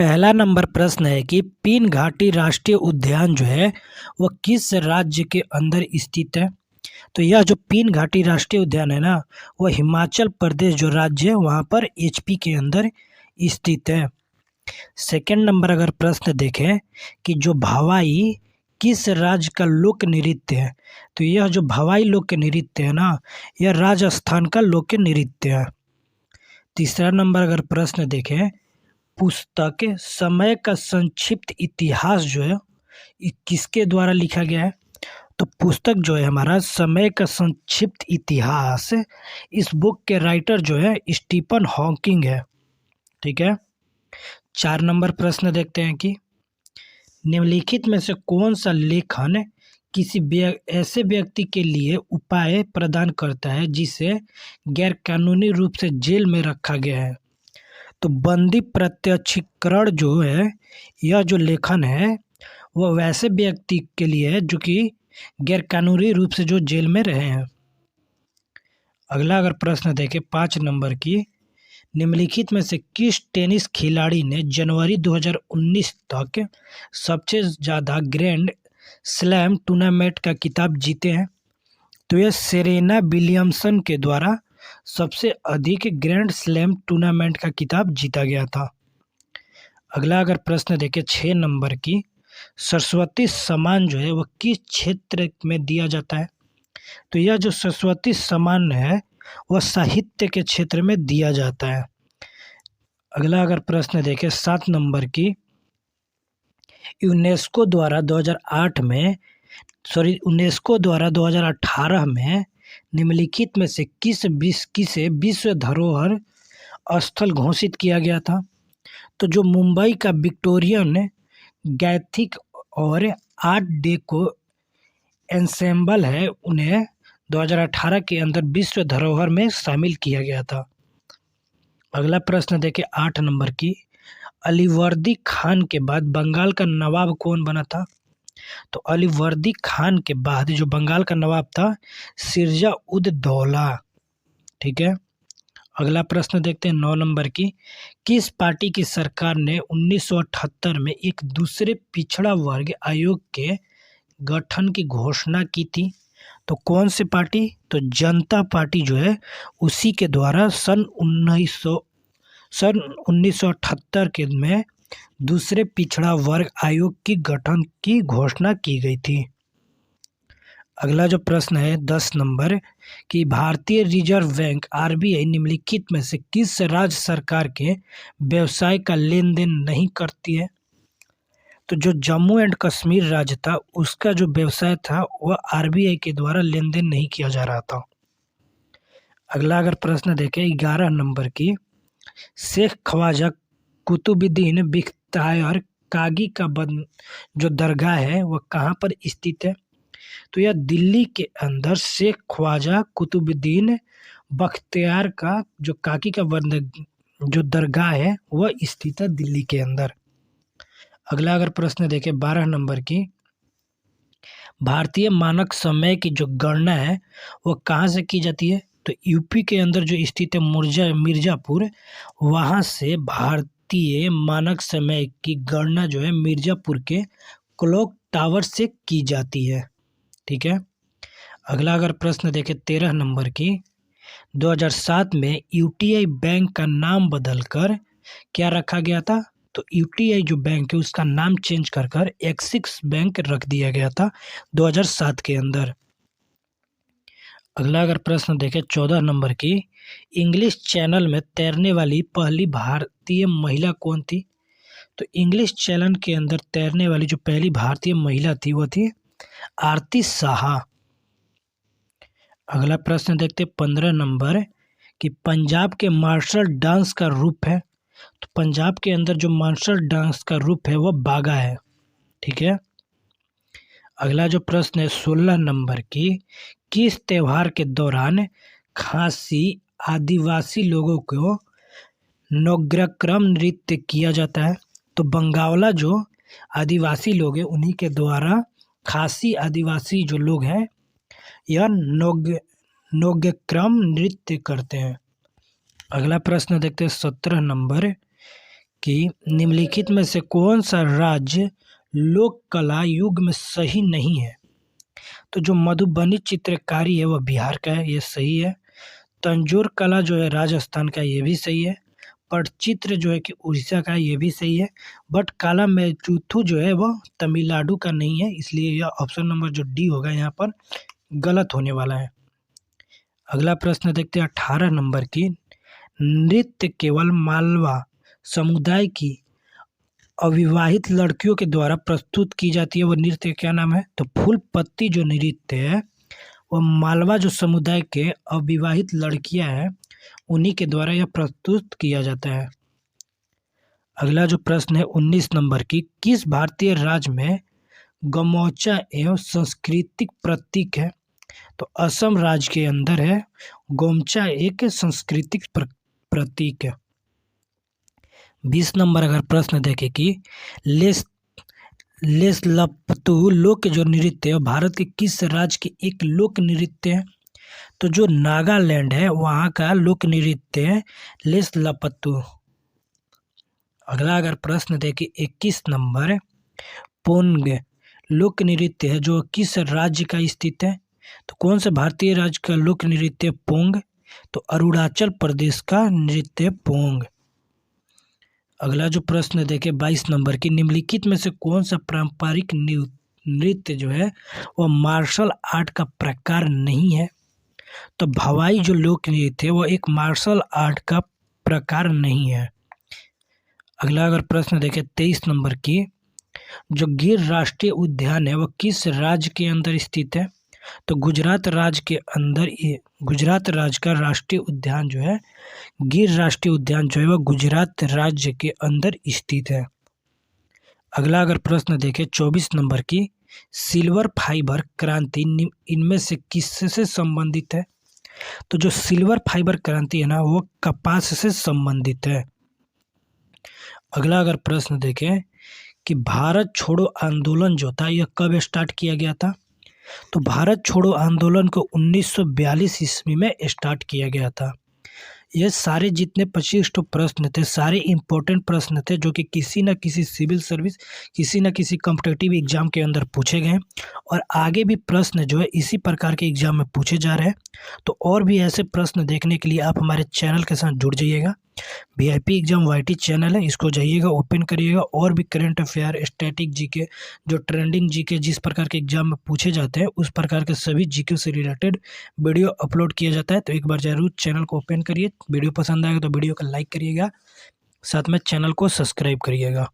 पहला नंबर प्रश्न है कि पीन घाटी राष्ट्रीय उद्यान जो है वह किस राज्य के अंदर स्थित है। तो यह जो पीन घाटी राष्ट्रीय उद्यान है ना, वह हिमाचल प्रदेश जो राज्य है वहाँ पर एचपी के अंदर स्थित है। सेकंड नंबर अगर प्रश्न देखें कि जो भवाई किस राज्य का लोक नृत्य है, तो यह जो भवाई लोक नृत्य है ना, यह राजस्थान का लोक नृत्य है। तीसरा नंबर अगर प्रश्न देखें, पुस्तक समय का संक्षिप्त इतिहास जो है ये किसके द्वारा लिखा गया है। तो पुस्तक जो है हमारा समय का संक्षिप्त इतिहास, इस बुक के राइटर जो है स्टीफन हॉकिंग है। ठीक है। 4 नंबर प्रश्न देखते हैं कि निम्नलिखित में से कौन सा लेखन किसी ऐसे व्यक्ति के लिए उपाय प्रदान करता है जिसे गैरकानूनी रूप से जेल में रखा गया है। तो बंदी प्रत्यक्षीकरण जो है, यह जो लेखन है वह वैसे व्यक्ति के लिए है जो कि गैरकानूनी रूप से जो जेल में रहे हैं। अगला अगर प्रश्न देखें 5 नंबर की, निम्नलिखित में से किस टेनिस खिलाड़ी ने जनवरी 2019 तक सबसे ज़्यादा ग्रैंड स्लैम टूर्नामेंट का खिताब जीते हैं। तो यह सेरेना विलियम्सन के द्वारा सबसे अधिक ग्रैंड स्लैम टूर्नामेंट का खिताब जीता गया था। अगला अगर प्रश्न देखें 6 नंबर की, सरस्वती सम्मान जो है वह किस क्षेत्र में दिया जाता है। तो यह जो सरस्वती सम्मान है वह साहित्य के क्षेत्र में दिया जाता है। अगला अगर प्रश्न देखें 7 नंबर की, यूनेस्को द्वारा 2018 में निम्नलिखित में से किसे विश्व धरोहर स्थल घोषित किया गया था। तो जो मुंबई का विक्टोरियन गैथिक और आर्ट डेको एंसेंबल है, उन्हें 2018 के अंदर विश्व धरोहर में शामिल किया गया था। अगला प्रश्न देखें 8 नंबर की, अलीवर्दी खान के बाद बंगाल का नवाब कौन बना था। तो अलीवर्दी खान के बाद जो बंगाल का नवाब था सिरजा उद दौला। ठीक है। अगला प्रश्न देखते हैं 9 नंबर की, किस पार्टी की सरकार ने 1978 में एक दूसरे पिछड़ा वर्ग आयोग के गठन की घोषणा की थी। तो कौन सी पार्टी, तो जनता पार्टी जो है उसी के द्वारा सन 1978 के में दूसरे पिछड़ा वर्ग आयोग की गठन की घोषणा की गई थी। अगला जो प्रश्न है 10 नंबर कि भारतीय रिजर्व बैंक आरबीआई निम्नलिखित में से किस राज्य सरकार के व्यवसाय का लेन देन नहीं करती है। तो जो जम्मू एंड कश्मीर राज्य था उसका जो व्यवसाय था वह आरबीआई के द्वारा लेन देन नहीं किया जा रहा था। अगला अगर प्रश्न देखें 11 नंबर की, शेख ख्वाजा कुतुबुद्दीन बख्तियार कागी का जो दरगाह है वह कहाँ पर स्थित है। तो यह दिल्ली के अंदर शेख ख्वाजा कुतुबुद्दीन बख्तियार का जो कागी का जो दरगाह है वह स्थित है दिल्ली के अंदर। अगला अगर प्रश्न देखें 12 नंबर की, भारतीय मानक समय की जो गणना है वह कहाँ से की जाती है। तो यूपी के अंदर जो स्थित है मिर्ज़ापुर, वहाँ से भारतीय मानक समय की गणना जो है मिर्ज़ापुर के क्लॉक टावर से की जाती है। ठीक है। अगला अगर प्रश्न देखें 13 नंबर की, 2007 में यूटीआई बैंक का नाम बदलकर क्या रखा गया था। तो यूटीआई जो बैंक है उसका नाम चेंज कर एक्सिस बैंक रख दिया गया था 2007 के अंदर। अगला अगर प्रश्न देखें 14 नंबर की, इंग्लिश चैनल में तैरने वाली पहली भारतीय महिला कौन थी। तो इंग्लिश चैनल के अंदर तैरने वाली जो पहली भारतीय महिला थी वह थी आरती साहा। अगला प्रश्न देखते 15 नंबर कि पंजाब के मार्शल डांस का रूप है। तो पंजाब के अंदर जो मार्शल डांस का रूप है वह बागा है। ठीक है। अगला जो प्रश्न है 16 नंबर की, किस त्यौहार के दौरान खासी आदिवासी लोगों को नोग्रक्रम नृत्य किया जाता है। तो बंगावला जो आदिवासी लोग हैं उन्हीं के द्वारा खासी आदिवासी जो लोग हैं यह नोग्रक्रम नृत्य करते हैं। अगला प्रश्न देखते हैं 17 नंबर कि निम्नलिखित में से कौन सा राज्य लोक कला युग में सही नहीं है। तो जो मधुबनी चित्रकारी है वह बिहार का है, ये सही है। तंजौर कला जो है राजस्थान का, ये भी सही है। पटचित्र जो है कि उड़ीसा का, ये भी सही है। बट काला मेचूथू जो है वह तमिलनाडु का नहीं है, इसलिए यह ऑप्शन नंबर जो डी होगा यहाँ पर गलत होने वाला है। अगला प्रश्न देखते हैं 18 नंबर की। नृत्य केवल मालवा समुदाय की अविवाहित लड़कियों के द्वारा प्रस्तुत की जाती है, वह नृत्य क्या नाम है? तो फूल पत्ती जो नृत्य है वह मालवा जो समुदाय के अविवाहित लड़कियां हैं उन्हीं के द्वारा यह प्रस्तुत किया जाता है। अगला जो प्रश्न है 19 नंबर की। किस भारतीय राज्य में गमौचा एवं सांस्कृतिक प्रतीक है? तो असम राज्य के अंदर है। गोमचा एक सांस्कृतिक प्रतीक है। 20 नंबर अगर प्रश्न देखें कि लेसलपतु लोक जो नृत्य है भारत के किस राज्य के एक लोक नृत्य है? तो जो नागालैंड है वहाँ का लोक नृत्य है लेसलपतु। अगला अगर प्रश्न देखें 21 नंबर। पोंग लोक नृत्य है जो किस राज्य का स्थित है? तो कौन से भारतीय राज्य का लोक नृत्य पोंग? तो अरुणाचल प्रदेश का नृत्य पोंग। अगला जो प्रश्न देखें 22 नंबर की। निम्नलिखित में से कौन सा पारंपरिक नृत्य जो है वह मार्शल आर्ट का प्रकार नहीं है? तो भवाई जो लोक नृत्य है वह एक मार्शल आर्ट का प्रकार नहीं है। अगला अगर प्रश्न देखें 23 नंबर की। जो गिर राष्ट्रीय उद्यान है वह किस राज्य के अंदर स्थित है? तो गुजरात राज्य के अंदर, गुजरात राज्य का राष्ट्रीय उद्यान जो है गिर राष्ट्रीय उद्यान जो है वह गुजरात राज्य के अंदर स्थित है। अगला अगर प्रश्न देखें 24 नंबर की। सिल्वर फाइबर क्रांति इनमें से किससे संबंधित है? तो जो सिल्वर फाइबर क्रांति है ना वो कपास से संबंधित है। अगला अगर प्रश्न देखें कि भारत छोड़ो आंदोलन जो था यह कब स्टार्ट किया गया था? तो भारत छोड़ो आंदोलन को 1942 ईस्वी में स्टार्ट किया गया था। ये सारे जितने 25 प्रश्न थे सारे इम्पोर्टेंट प्रश्न थे जो कि किसी न किसी सिविल सर्विस, किसी न किसी कॉम्पिटिटिव एग्जाम के अंदर पूछे गए और आगे भी प्रश्न जो है इसी प्रकार के एग्जाम में पूछे जा रहे हैं। तो और भी ऐसे प्रश्न देखने के लिए आप हमारे चैनल के साथ जुड़ जाइएगा। वीआईपी एग्जाम वाईटी चैनल है, इसको जाइएगा, ओपन करिएगा और भी करंट अफेयर, स्टैटिक जीके, जो ट्रेंडिंग जीके जिस प्रकार के एग्जाम में पूछे जाते हैं उस प्रकार के सभी जीके से रिलेटेड वीडियो अपलोड किया जाता है। तो एक बार जरूर चैनल को ओपन करिए। वीडियो पसंद आएगा तो वीडियो को लाइक करिएगा, साथ में चैनल को सब्सक्राइब करिएगा।